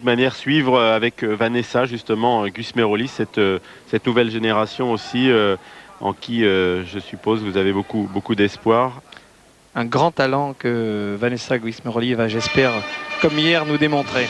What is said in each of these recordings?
De manière suivre avec Vanessa justement Gus Meroli, cette nouvelle génération aussi en qui je suppose vous avez beaucoup d'espoir. Un grand talent que Vanessa Guismeroli va, j'espère, comme hier, nous démontrer.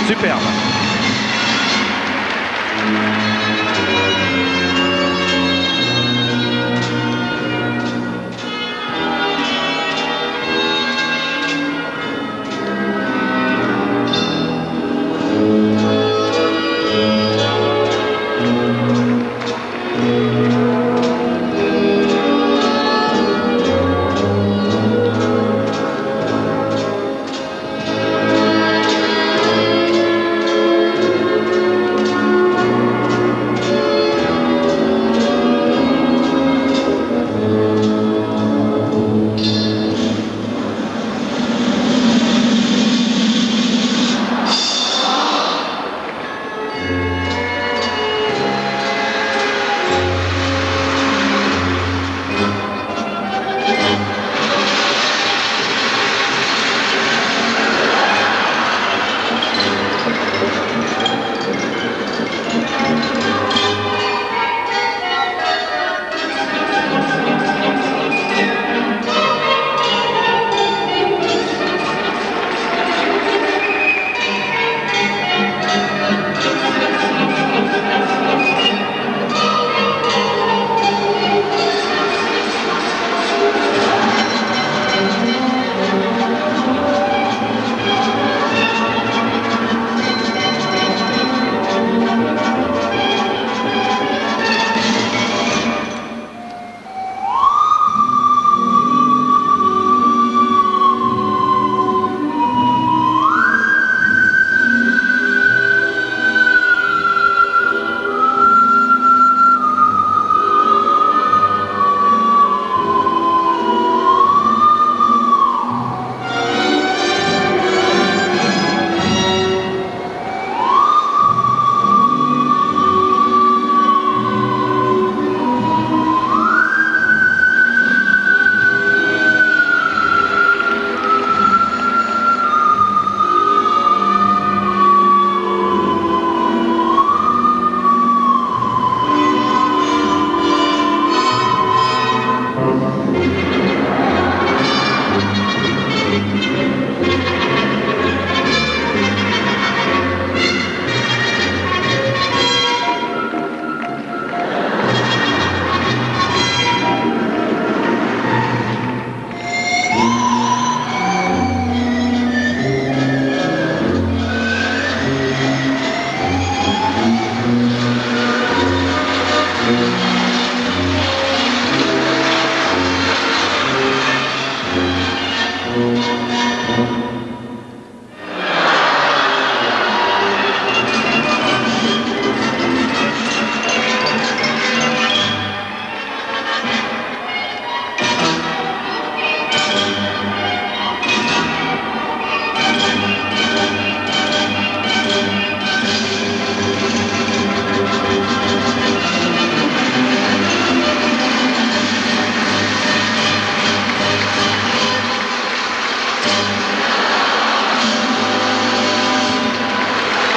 Superbe.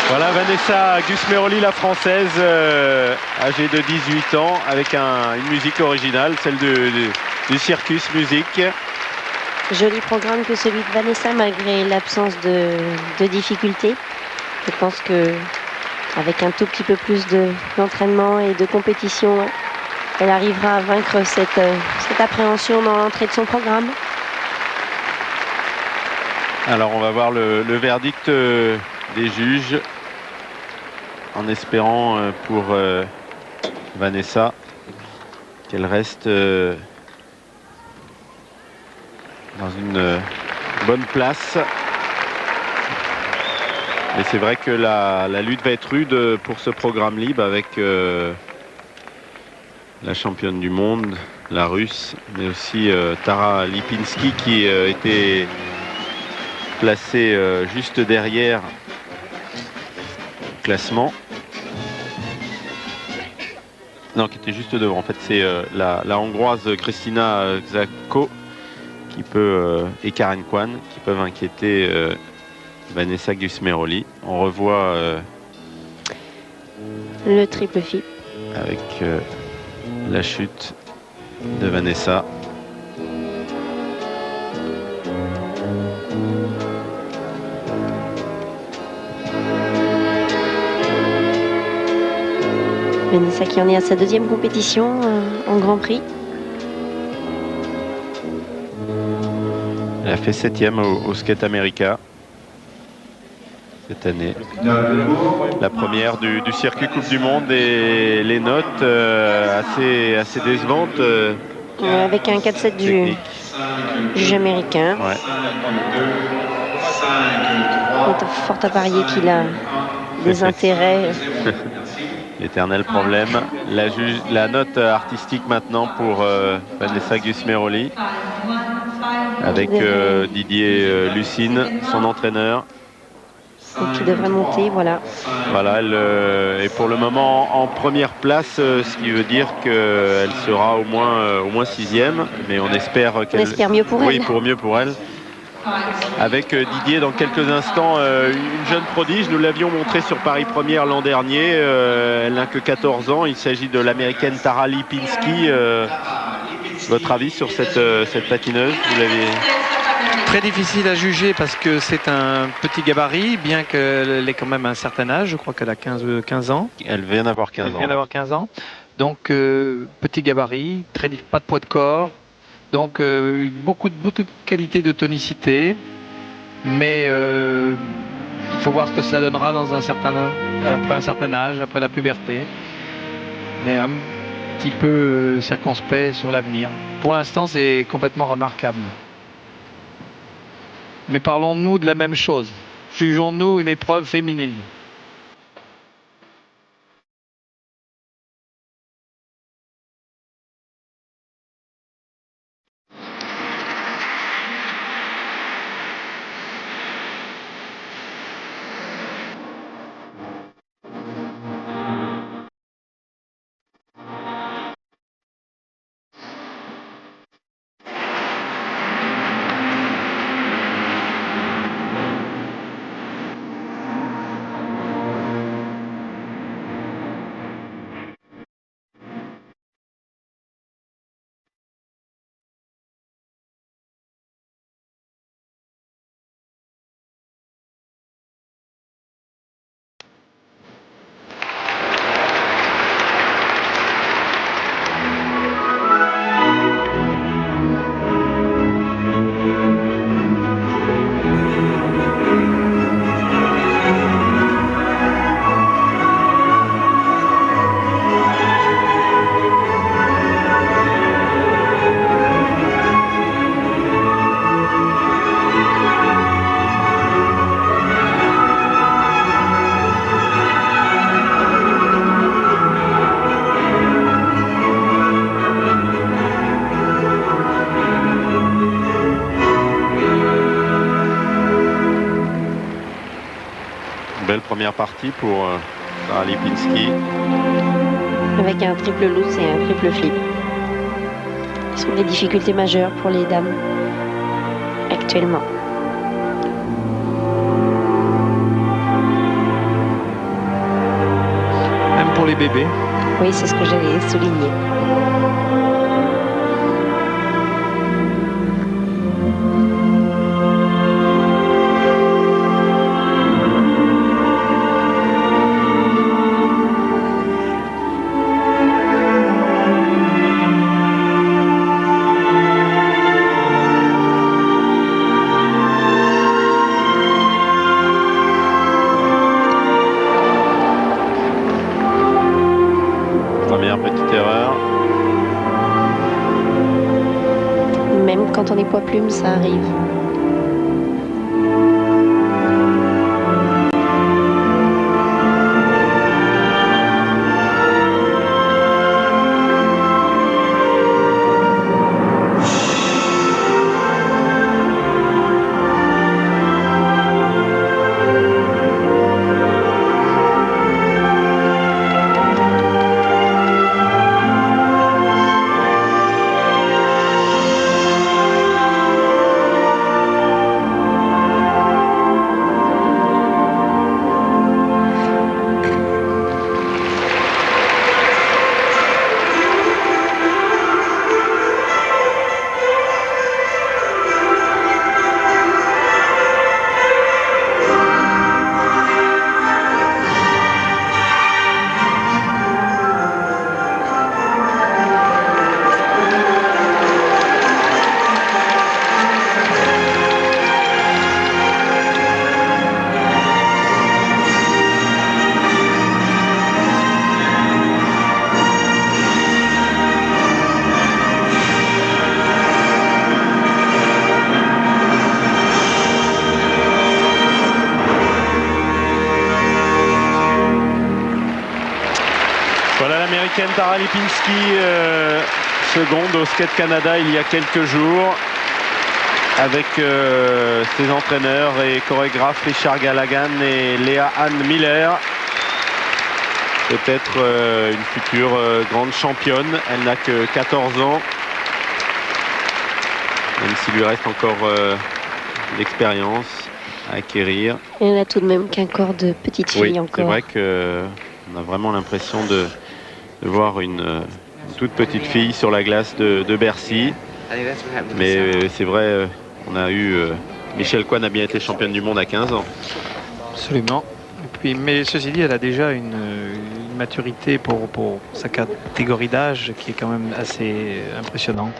Voilà Vanessa Gus-Meroli, la française, âgée de 18 ans, avec une musique originale, celle du Circus Music. Joli programme que celui de Vanessa, malgré l'absence de difficultés. Je pense que avec un tout petit peu plus d'entraînement et de compétition, elle arrivera à vaincre cette appréhension dans l'entrée de son programme. Alors on va voir le verdict des juges, en espérant pour Vanessa qu'elle reste dans une bonne place. Mais c'est vrai que la lutte va être rude pour ce programme libre avec la championne du monde, la russe, mais aussi Tara Lipinski qui était placée juste derrière le classement. Non, qui était juste devant. En fait, c'est la hongroise Kristina Czako qui peut, et Karen Kwan qui peuvent inquiéter Vanessa Gusmeroli. On revoit le triple flip avec la chute de Vanessa. Vanessa qui en est à sa deuxième compétition en Grand Prix. Elle a fait 7e au Skate America cette année. La première du circuit Coupe du Monde et les notes assez décevantes. Avec un 4-7 du juge américain. Ouais. Il est fort à parier qu'il a des intérêts. L'éternel problème. La note artistique maintenant pour Vanessa Gusmeroli avec Didier Lucine, son entraîneur. Et qui devrait monter, voilà. Voilà, elle est pour le moment en première place, ce qui veut dire qu'elle sera au moins 6e, mais on espère qu'elle... On espère mieux pour elle. Oui, pour mieux pour elle. Avec Didier dans quelques instants, une jeune prodige. Nous l'avions montré sur Paris Première l'an dernier. Elle n'a que 14 ans. Il s'agit de l'américaine Tara Lipinski. Votre avis sur cette patineuse? Vous l'avez... Très difficile à juger parce que c'est un petit gabarit, bien qu'elle ait quand même un certain âge. Je crois qu'elle a 15 ans. Elle vient d'avoir 15 ans. Elle vient d'avoir 15 ans. Donc, petit gabarit, pas de poids de corps. Donc, beaucoup de qualité de tonicité. Mais il faut voir ce que ça donnera après un certain âge, après la puberté. Mais un petit peu circonspect sur l'avenir. Pour l'instant, c'est complètement remarquable. Mais parlons-nous de la même chose. Jugeons-nous une épreuve féminine. Première partie pour Tara Lipinski. Avec un triple loose et un triple flip. Ce sont des difficultés majeures pour les dames actuellement. Même pour les bébés. Oui, c'est ce que j'allais souligner. Quand on est poids plume, ça arrive. l'américaine Tara Lipinski, seconde au Skate Canada il y a quelques jours, avec ses entraîneurs et chorégraphes Richard Gallaghan et Léa Anne Miller. Peut-être une future grande championne. Elle n'a que 14 ans, même s'il lui reste encore l'expérience à acquérir. Et elle a tout de même qu'un corps de petite fille Oui, encore. c'est vrai qu'on a vraiment l'impression de voir une toute petite fille sur la glace de Bercy. Mais c'est vrai, on a eu... Michelle Kwan a bien été championne du monde à 15 ans. Absolument. Et puis, mais ceci dit, elle a déjà une maturité pour sa catégorie d'âge qui est quand même assez impressionnante.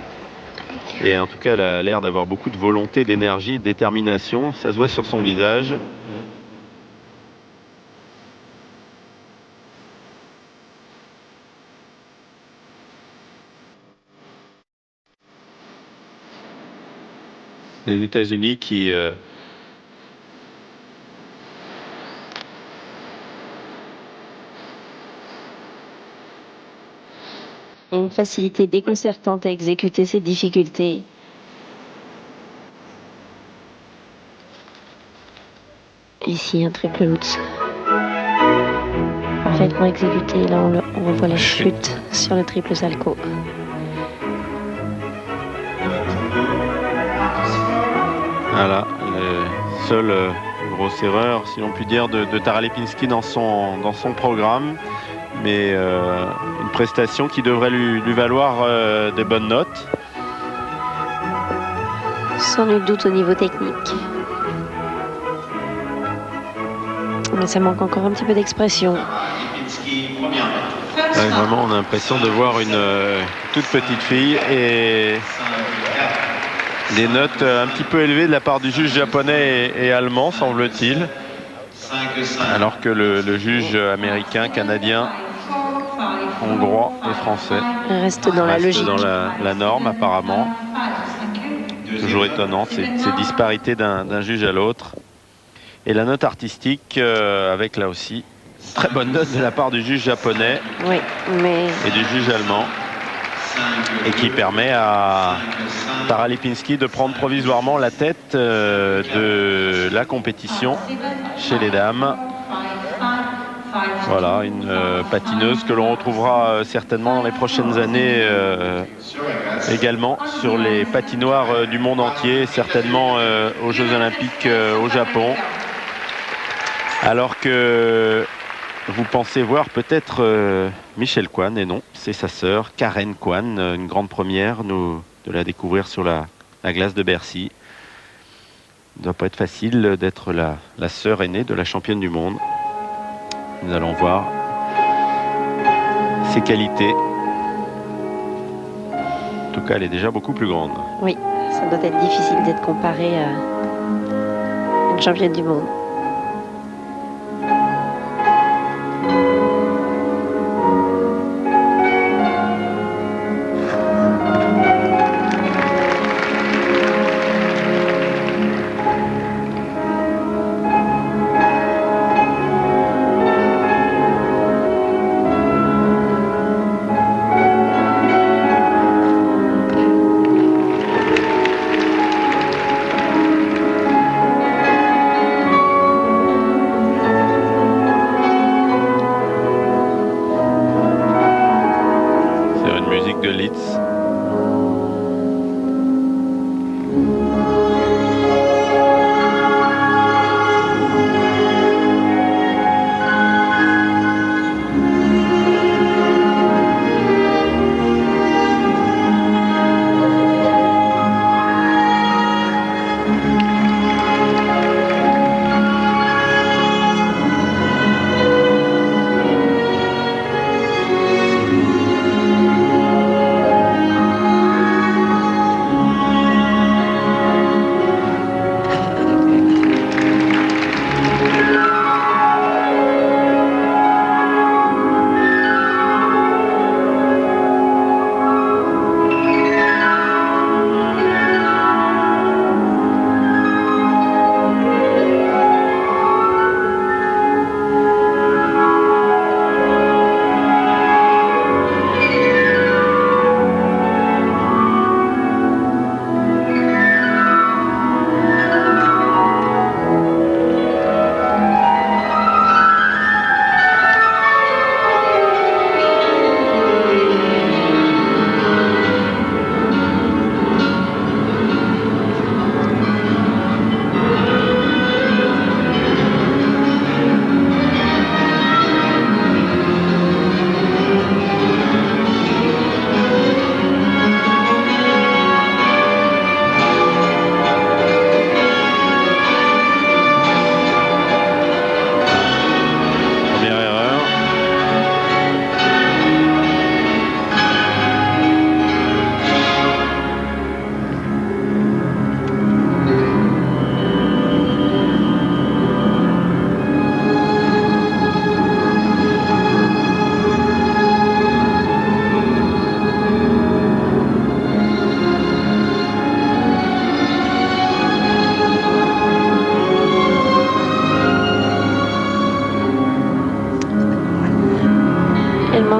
Et en tout cas, elle a l'air d'avoir beaucoup de volonté, d'énergie, de détermination. Ça se voit sur son visage. Les États-Unis qui... Une facilité déconcertante à exécuter ces difficultés. Ici, un triple lutz. Parfaitement exécuté. Là, on revoit la chute sur le triple salto. Voilà, la seule grosse erreur, si l'on peut dire, de Tara Lipinski dans son programme. Mais une prestation qui devrait lui valoir des bonnes notes. Sans nul doute au niveau technique. Mais ça manque encore un petit peu d'expression. Ouais, vraiment, on a l'impression de voir une toute petite fille et des notes un petit peu élevées de la part du juge japonais et allemand, semble-t-il. Alors que le juge américain, canadien, hongrois et français Reste dans la logique. Dans la norme, apparemment. Toujours étonnant, ces disparités d'un juge à l'autre. Et la note artistique, avec là aussi, très bonne note de la part du juge japonais oui, mais... et du juge allemand. Et qui permet à Tara Lipinski de prendre provisoirement la tête de la compétition chez les dames. Voilà, une patineuse que l'on retrouvera certainement dans les prochaines années également sur les patinoires du monde entier, certainement aux Jeux Olympiques au Japon. Alors que vous pensez voir peut-être Michelle Kwan, et non, c'est sa sœur Karen Kwan, une grande première de la découvrir sur la glace de Bercy. Il ne doit pas être facile d'être la sœur aînée de la championne du monde. Nous allons voir ses qualités. En tout cas, elle est déjà beaucoup plus grande. Oui, ça doit être difficile d'être comparée à une championne du monde.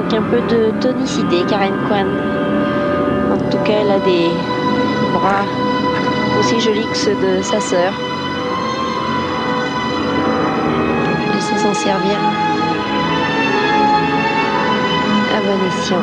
manque un peu de tonicité, Karen Kwan. En tout cas, elle a des bras aussi jolis que ceux de sa sœur. Elle sait s'en servir à bon escient.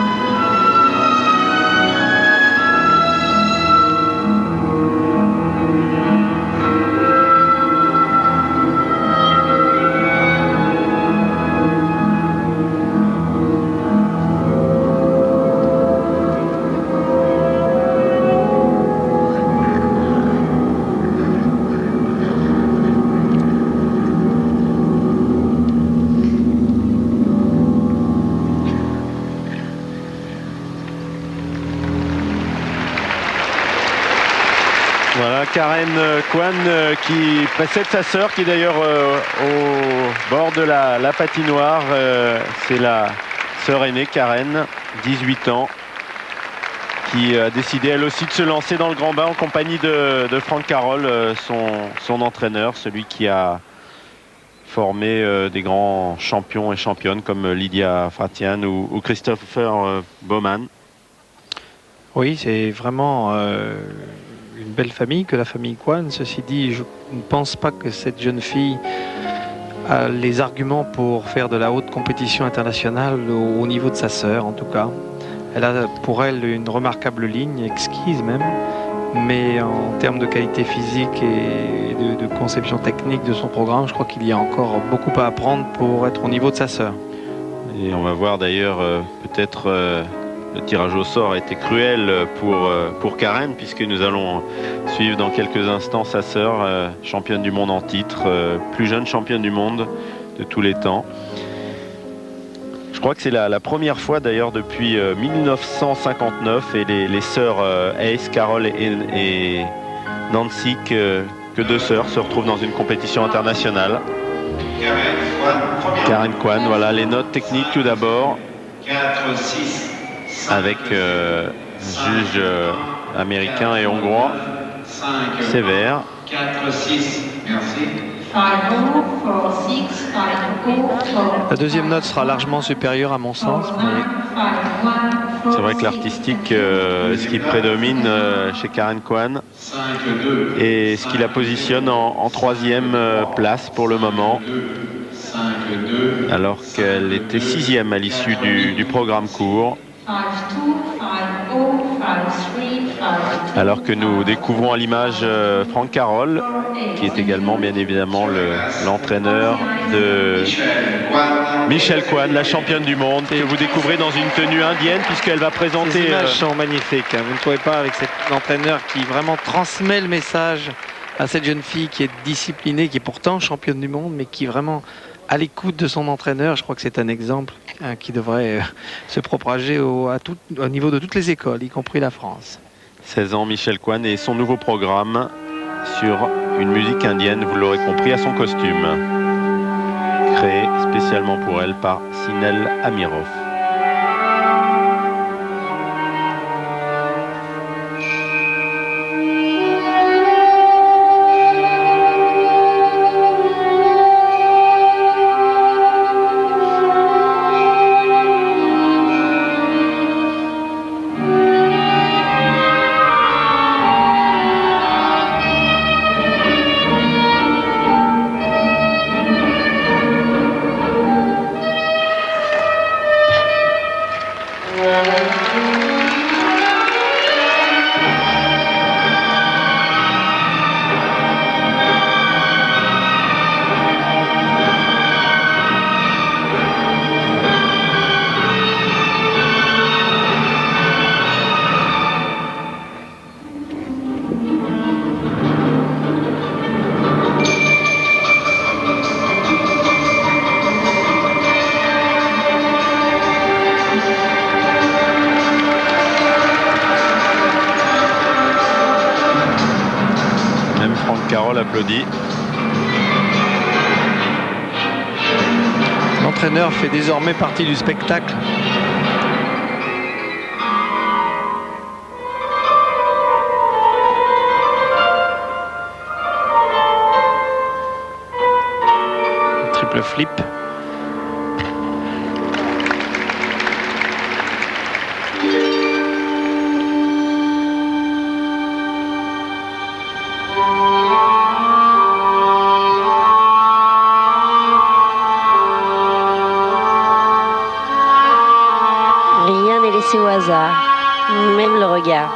Voilà, Karen Kwan qui précède sa sœur, qui est d'ailleurs au bord de la patinoire. C'est la sœur aînée, Karen, 18 ans, qui a décidé elle aussi de se lancer dans le grand bain en compagnie de Franck Carroll, son entraîneur, celui qui a formé des grands champions et championnes comme Lydia Fratian ou Christopher Baumann. Oui, c'est vraiment une belle famille que la famille Kwan. Ceci dit, je ne pense pas que cette jeune fille a les arguments pour faire de la haute compétition internationale au niveau de sa sœur, en tout cas. Elle a pour elle une remarquable ligne, exquise même, mais en termes de qualité physique et de conception technique de son programme, je crois qu'il y a encore beaucoup à apprendre pour être au niveau de sa sœur. Et on va voir d'ailleurs peut-être le tirage au sort a été cruel pour Karen, puisque nous allons suivre dans quelques instants sa sœur, championne du monde en titre, plus jeune championne du monde de tous les temps. Je crois que c'est la première fois d'ailleurs depuis 1959 et les sœurs Ace, Carol et Nancy que deux sœurs se retrouvent dans une compétition internationale. Karen Kwan, voilà les notes techniques tout d'abord. 4, 6. Avec juge américain et hongrois sévère. 4, 6, merci. La deuxième note sera largement supérieure à mon sens, mais c'est vrai que l'artistique, ce qui prédomine chez Karen Kwan, et ce qui la positionne en troisième place pour le moment, alors qu'elle était sixième à l'issue du programme court. Alors que nous découvrons à l'image Franck Carroll, qui est également bien évidemment l'entraîneur de Michelle Kwan, la championne du monde, que vous découvrez dans une tenue indienne, puisqu'elle va présenter... Les images sont magnifiques, hein. Vous ne trouvez pas, avec cet entraîneur qui vraiment transmet le message à cette jeune fille qui est disciplinée, qui est pourtant championne du monde, mais qui vraiment à l'écoute de son entraîneur. Je crois que c'est un exemple qui devrait se propager au niveau de toutes les écoles, y compris la France. 16 ans, Michelle Kwan, et son nouveau programme sur une musique indienne, vous l'aurez compris, à son costume, créé spécialement pour elle par Sinel Amirov. Carroll applaudit. L'entraîneur fait désormais partie du spectacle. Triple flip. laisser au hasard. Même le regard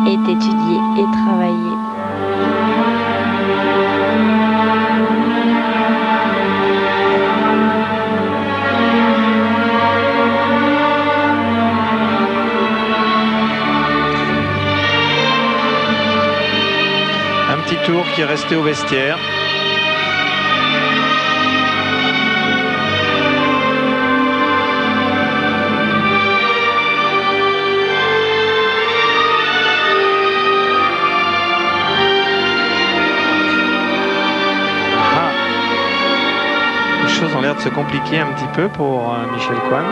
est étudié et travaillé. Un petit tour qui est resté au vestiaire. Les choses ont l'air de se compliquer un petit peu pour Michel Coine.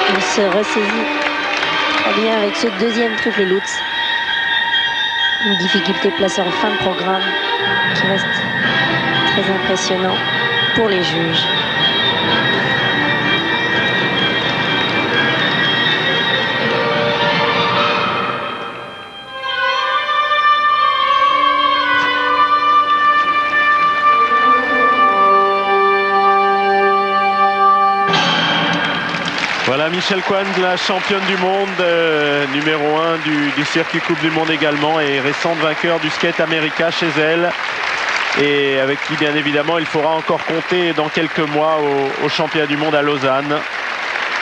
Il se ressaisit très bien avec ce deuxième triple Lutz. Une difficulté placée en fin de programme qui reste très impressionnant pour les juges. Voilà Michel Coine, la championne du monde, numéro 1 du circuit Coupe du Monde également, et récente vainqueur du Skate America chez elle. Et avec qui, bien évidemment, il faudra encore compter dans quelques mois aux championnats du monde à Lausanne,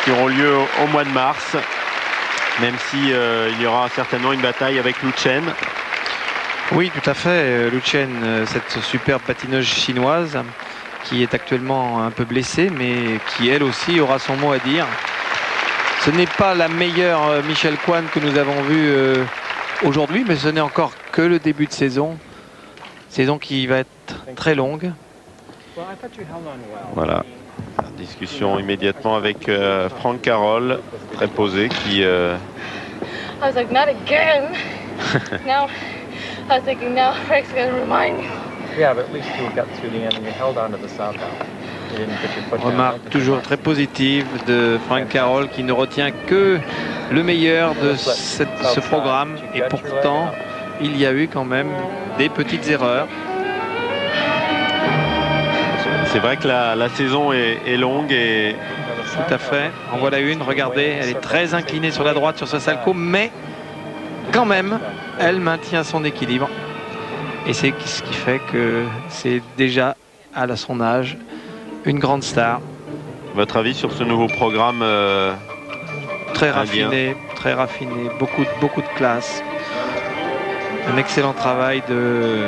qui auront lieu au mois de mars, même si il y aura certainement une bataille avec Lu Chen. Oui, tout à fait. Lu Chen, cette superbe patineuse chinoise, qui est actuellement un peu blessée, mais qui, elle aussi, aura son mot à dire. Ce n'est pas la meilleure Michel Coine que nous avons vue aujourd'hui, mais ce n'est encore que le début de saison. Saison qui va être très longue. Voilà. Discussion immédiatement avec Franck Carroll, très posé, qui... I was like, not again. Now, I was thinking, now Frank's going to remind me. Yeah, but at least you got to the end and you held on to the south out. You didn't put your foot down. Remarque toujours très positive de Franck Carroll, qui ne retient que le meilleur de ce programme. Et pourtant, il y a eu quand même des petites erreurs. C'est vrai que la saison est longue et... Tout à fait. En voilà une, regardez, elle est très inclinée sur la droite sur ce salco, mais quand même, elle maintient son équilibre. Et c'est ce qui fait que c'est déjà, à son âge, une grande star. Votre avis sur ce nouveau programme très indien. raffiné, beaucoup de classe. Un excellent travail de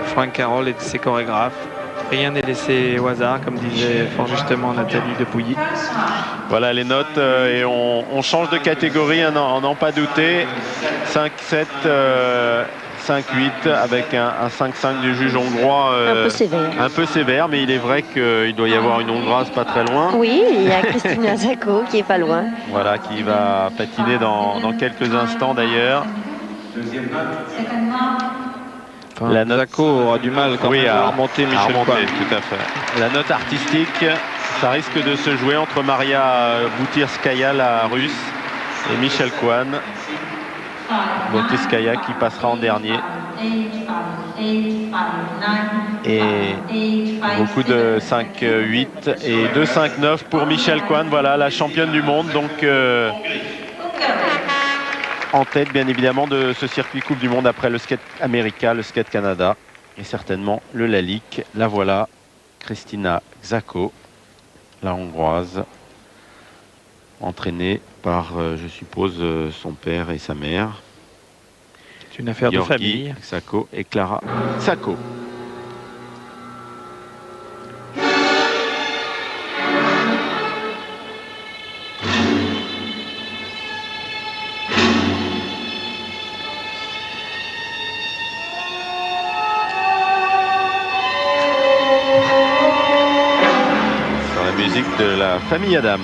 Franck Carroll et de ses chorégraphes. Rien n'est laissé au hasard, comme disait fort justement Nathalie Depouilly. Voilà les notes et on change de catégorie, à n'en pas douter. 5-7, 5-8 avec un 5-5 du juge hongrois. Un peu sévère, mais il est vrai qu'il doit y avoir une hongroise pas très loin. Oui, il y a Kristina Zako qui est pas loin. Voilà, qui va patiner dans quelques instants d'ailleurs. Enfin, la Zako aura du mal quand même à remonter Michel Coine. Tout à fait. La note artistique, ça risque de se jouer entre Maria Boutirskaya, la russe, et Michel Coine. Boutirskaya qui passera en dernier. Et beaucoup de 5-8 et 2-5-9 pour Michel Coine. Voilà, la championne du monde. Donc en tête bien évidemment de ce circuit Coupe du Monde après le Skate America, le Skate Canada et certainement le Lalique. La voilà, Kristina Zako, la hongroise. entraînée par, je suppose, son père et sa mère. C'est une affaire de Georgi famille. Xhako et Clara Xhako. Sur la musique de la famille Adams.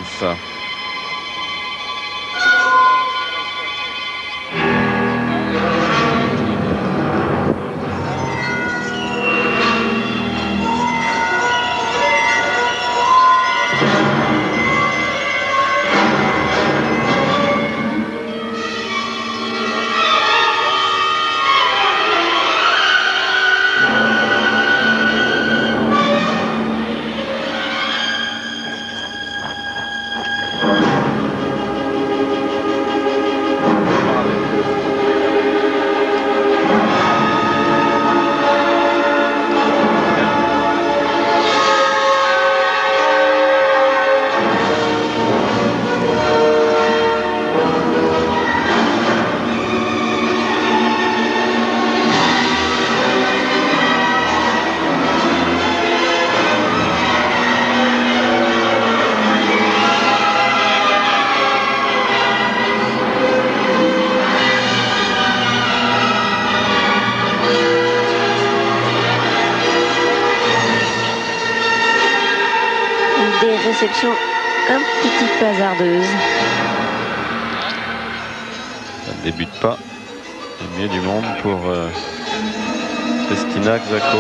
Réception un petit peu hasardeuse. Ça ne débute pas. Le mieux du monde pour Kristina Xhako.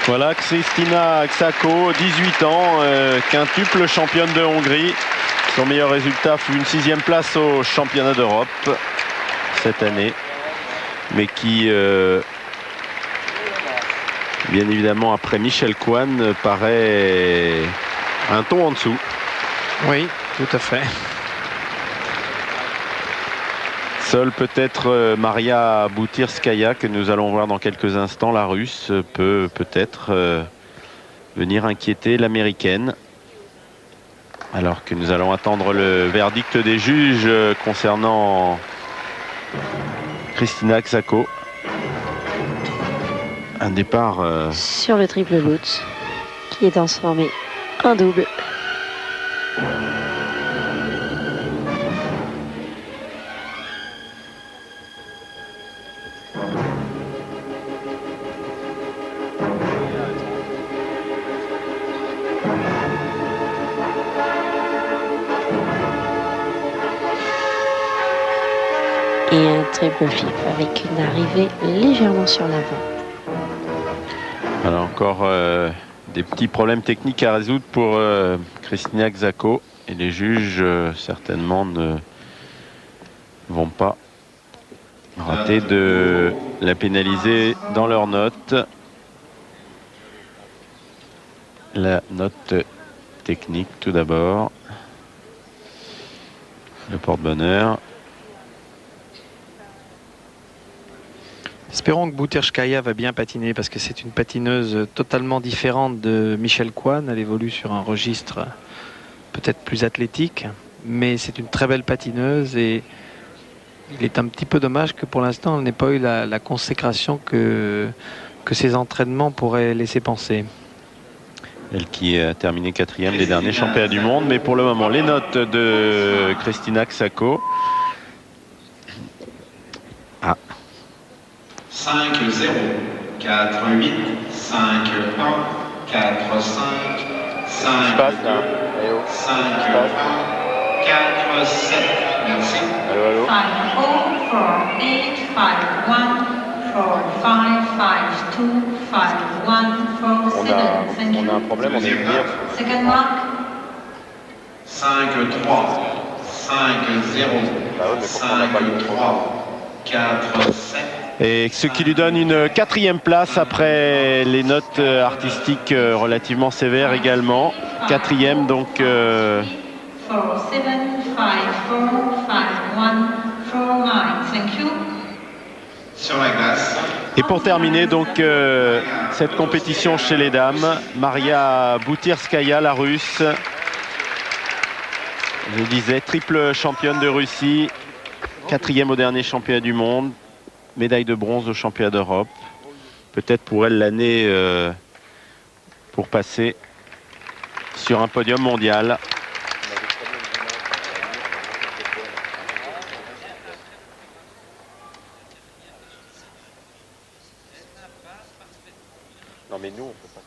Voilà, Kristina Xhako, 18 ans, quintuple championne de Hongrie. Son meilleur résultat fut une 6e place au championnat d'Europe cette année, mais qui, bien évidemment, après Michel Coine, paraît un ton en dessous. Oui, tout à fait. Seule peut-être Maria Boutirskaya, que nous allons voir dans quelques instants, la Russe, peut peut-être venir inquiéter l'Américaine. Alors que nous allons attendre le verdict des juges concernant Kristina Xhako. Un départ sur le triple Lutz. qui est transformé en double. Et un triple flip avec une arrivée légèrement sur l'avant. Alors encore des petits problèmes techniques à résoudre pour Krystyna Krzako. Et les juges certainement ne vont pas rater de la pénaliser dans leur note. La note technique tout d'abord. Le porte-bonheur. Espérons que Boutirskaya va bien patiner parce que c'est une patineuse totalement différente de Michelle Kwan. Elle évolue sur un registre peut-être plus athlétique, mais c'est une très belle patineuse et il est un petit peu dommage que pour l'instant elle n'ait pas eu la consécration que ses entraînements pourraient laisser penser. Elle qui a terminé 4e des derniers championnats du monde, mais pour le moment les notes de Krystyna Krzako. 5-0, 4-8, 5-1, 4-5, 5-2, 5-1, 4-7. Merci. Allô, allô. 5-4, 4-8, 5-1, 4-5, 5-2, 5-1, 4-7. Thank you. On a un problème, on est venu. Second mark. 5-3, 5-0, Bah ouais, mais pourquoi on n'a pas le 5-3, 4-7. Et ce qui lui donne une 4e place après les notes artistiques relativement sévères également. 4e donc. 4-7, 5-4, 5-1, 4-9. Thank you. Sur la glace. Et pour terminer donc cette compétition chez les dames, Maria Boutirskaya, la Russe. Je disais triple championne de Russie, 4e au dernier championnat du monde. Médaille de bronze au championnat d'Europe. Peut-être pour elle l'année pour passer sur un podium mondial. Non mais nous on peut pas.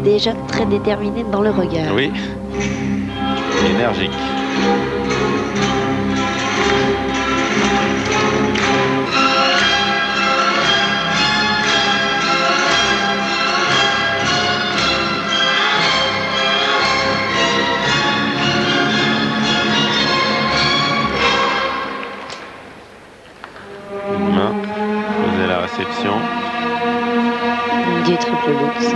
Déjà très déterminé dans le regard. Oui, énergique. Une main, faisait la réception. Du triple box.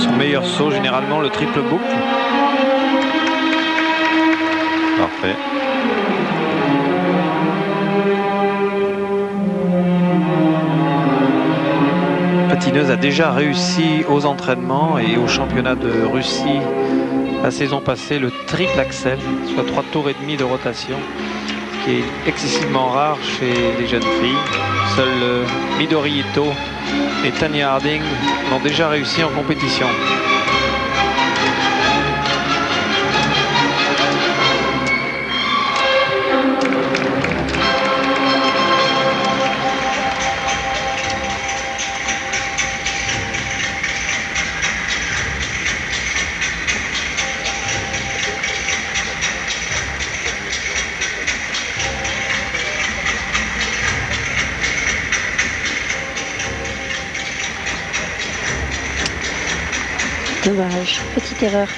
Son meilleur saut, généralement, le triple boucle. Parfait. Patineuse a déjà réussi aux entraînements et au championnat de Russie la saison passée le triple axel, soit 3 tours et demi de rotation, ce qui est excessivement rare chez les jeunes filles. Seuls Midori Ito et Tanya Harding l'ont déjà réussi en compétition. Dommage, petite erreur.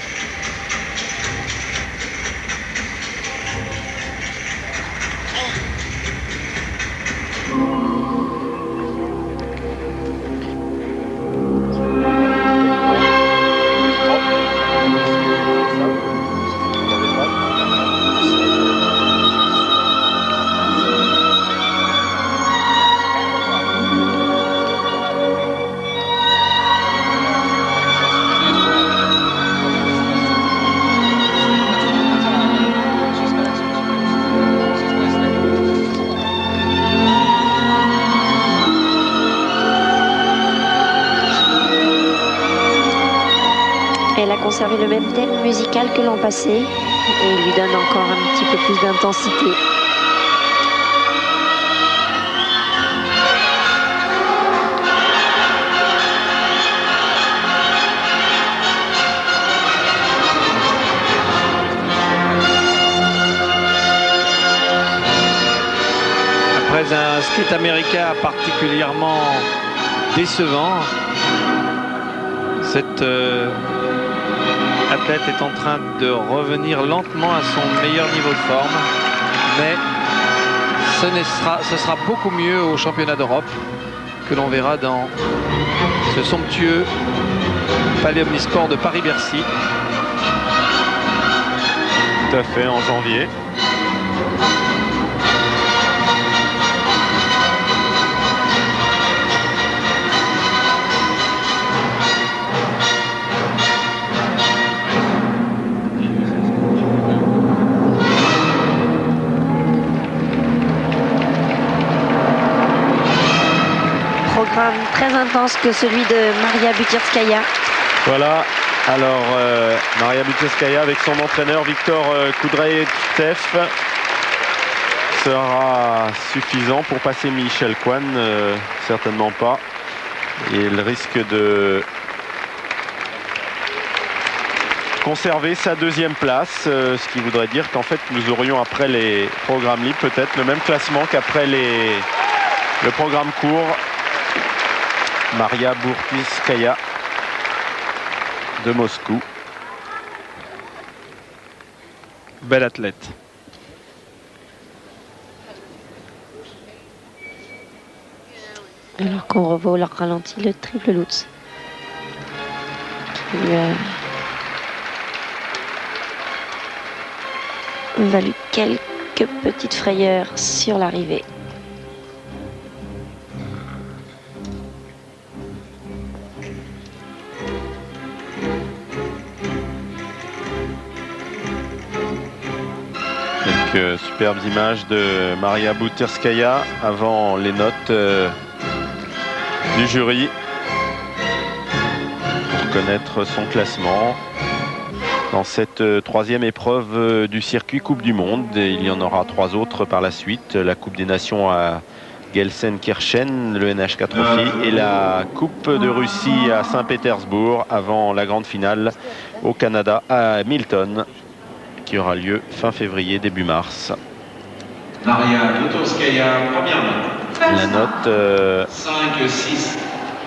Elle a conservé le même thème musical que l'an passé et lui donne encore un petit peu plus d'intensité. Après un skate américain particulièrement décevant, cette athlète est en train de revenir lentement à son meilleur niveau de forme, mais ce sera beaucoup mieux au championnat d'Europe que l'on verra dans ce somptueux Palais Omnisport de Paris-Bercy. Tout à fait, en janvier. Programme très intense que celui de Maria Butirskaya. Voilà, alors Maria Butirskaya avec son entraîneur Victor Koudreïev sera suffisant pour passer Michel Kwan, certainement pas. Et il risque de conserver sa deuxième place, ce qui voudrait dire qu'en fait nous aurions après les programmes libres peut-être le même classement qu'après le programme court. Maria Butirskaya de Moscou. Belle athlète. Alors qu'on revoit au ralenti le triple Lutz. Qui lui a valu quelques petites frayeurs sur l'arrivée. Quelques superbes images de Maria Butirskaya avant les notes du jury pour connaître son classement dans cette troisième épreuve du circuit Coupe du Monde. Et il y en aura 3 autres par la suite, la Coupe des Nations à Gelsenkirchen, le NH4 filles, et la Coupe de Russie à Saint-Pétersbourg avant la grande finale au Canada à Hamilton, qui aura lieu fin février, début mars. Maria Butirskaya, première note. La note 5-6.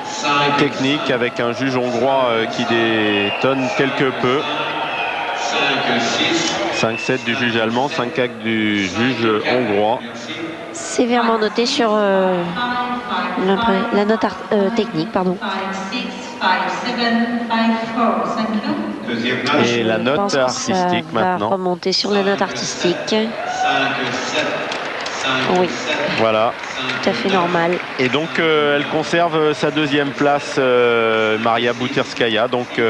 5 technique avec un juge hongrois qui détonne quelque peu. 5-6. 5-7 du juge allemand, 5-4 du juge hongrois. Sévèrement noté sur la note technique, pardon. 5-6, 5-7, 5-4. Thank you. Deuxième Et note. la Je note pense que artistique ça va maintenant. remonter sur la note artistique. 5-7. 5-7. Oui. Voilà. Tout à fait normal. Et donc elle conserve sa deuxième place, Maria Butirskaya. Donc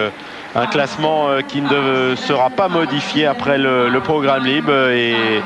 un classement qui ne sera pas modifié après le programme libre. Et